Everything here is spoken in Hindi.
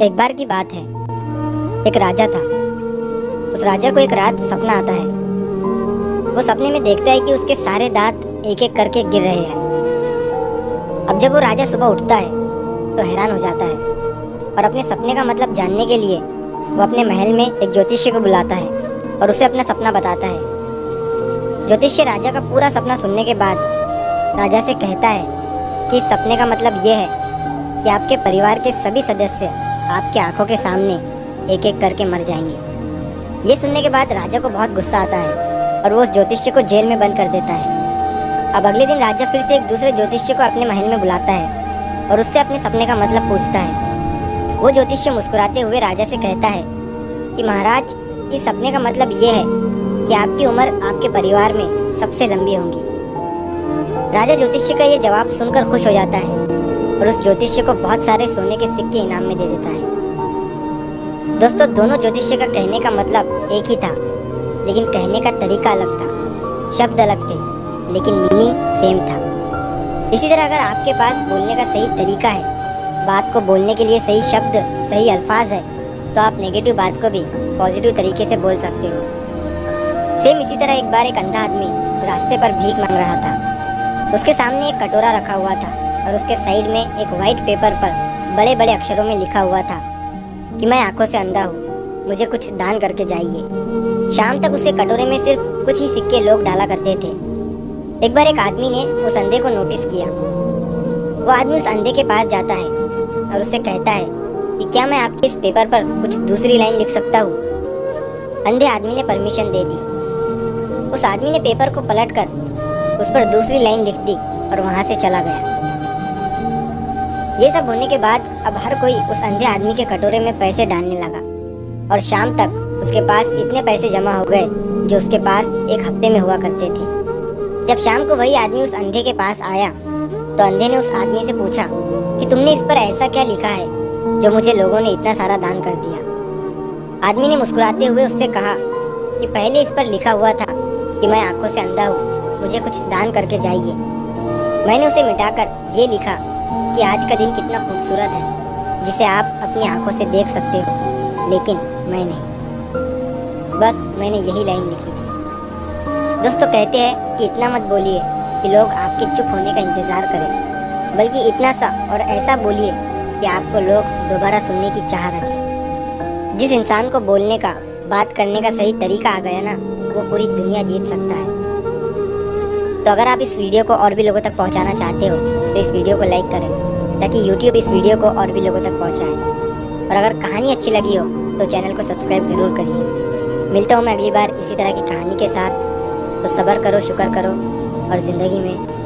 एक बार की बात है। एक राजा था। उस राजा को एक रात सपना आता है। वो सपने में देखता है कि उसके सारे दांत एक एक करके गिर रहे हैं। अब जब वो राजा सुबह उठता है तो हैरान हो जाता है और अपने सपने का मतलब जानने के लिए वो अपने महल में एक ज्योतिषी को बुलाता है और उसे अपना सपना बताता है। ज्योतिषी राजा का पूरा सपना सुनने के बाद राजा से कहता है कि इस सपने का मतलब ये है कि आपके परिवार के सभी सदस्य आपकी आंखों के सामने एक एक करके मर जाएंगे। ये सुनने के बाद राजा को बहुत गुस्सा आता है और वो उस ज्योतिषी को जेल में बंद कर देता है। अब अगले दिन राजा फिर से एक दूसरे ज्योतिषी को अपने महल में बुलाता है और उससे अपने सपने का मतलब पूछता है। वो ज्योतिषी मुस्कुराते हुए राजा से कहता है कि महाराज, इस सपने का मतलब ये है कि आपकी उम्र आपके परिवार में सबसे लंबी होगी। राजा ज्योतिषी का ये जवाब सुनकर खुश हो जाता है और उस ज्योतिषी को बहुत सारे सोने के सिक्के इनाम में दे देता है। दोस्तों, दोनों ज्योतिषी का कहने का मतलब एक ही था, लेकिन कहने का तरीका अलग था। शब्द अलग थे, लेकिन मीनिंग सेम था। इसी तरह अगर आपके पास बोलने का सही तरीका है, बात को बोलने के लिए सही शब्द, सही अल्फाज है, तो आप नेगेटिव बात को भी पॉजिटिव तरीके से बोल सकते हो। सेम इसी तरह एक बार एक अंधा आदमी रास्ते पर भीख मांग रहा था। उसके सामने एक कटोरा रखा हुआ था और उसके साइड में एक वाइट पेपर पर बड़े बड़े अक्षरों में लिखा हुआ था कि मैं आंखों से अंधा हूँ, मुझे कुछ दान करके जाइए। शाम तक उसके कटोरे में सिर्फ कुछ ही सिक्के लोग डाला करते थे। एक बार एक आदमी ने उस अंधे को नोटिस किया। वो आदमी उस अंधे के पास जाता है और उससे कहता है कि क्या मैं आपके इस पेपर पर कुछ दूसरी लाइन लिख सकता हूँ। अंधे आदमी ने परमिशन दे दी। उस आदमी ने पेपर को पलटकर उस पर दूसरी लाइन लिख दी और वहां से चला गया। ये सब होने के बाद अब हर कोई उस अंधे आदमी के कटोरे में पैसे डालने लगा और शाम तक उसके पास इतने पैसे जमा हो गए जो उसके पास एक हफ्ते में हुआ करते थे। जब शाम को वही आदमी उस अंधे के पास आया तो अंधे ने उस आदमी से पूछा कि तुमने इस पर ऐसा क्या लिखा है जो मुझे लोगों ने इतना सारा दान कर दिया। आदमी ने मुस्कुराते हुए उससे कहा कि पहले इस पर लिखा हुआ था कि मैं आंखों से अंधा हूँ, मुझे कुछ दान करके जाइए। मैंने उसे मिटाकर ये लिखा कि आज का दिन कितना खूबसूरत है, जिसे आप अपनी आंखों से देख सकते हो, लेकिन मैं नहीं। बस मैंने यही लाइन लिखी थी। दोस्तों, कहते हैं कि इतना मत बोलिए कि लोग आपके चुप होने का इंतज़ार करें, बल्कि इतना सा और ऐसा बोलिए कि आपको लोग दोबारा सुनने की चाह रखें। जिस इंसान को बोलने का, बात करने का सही तरीका आ गया ना, वो पूरी दुनिया जीत सकता है। तो अगर आप इस वीडियो को और भी लोगों तक पहुंचाना चाहते हो तो इस वीडियो को लाइक करें ताकि YouTube इस वीडियो को और भी लोगों तक पहुंचाए। और अगर कहानी अच्छी लगी हो तो चैनल को सब्सक्राइब ज़रूर करिए। मिलता हूँ मैं अगली बार इसी तरह की कहानी के साथ। तो सब्र करो, शुक्र करो और ज़िंदगी में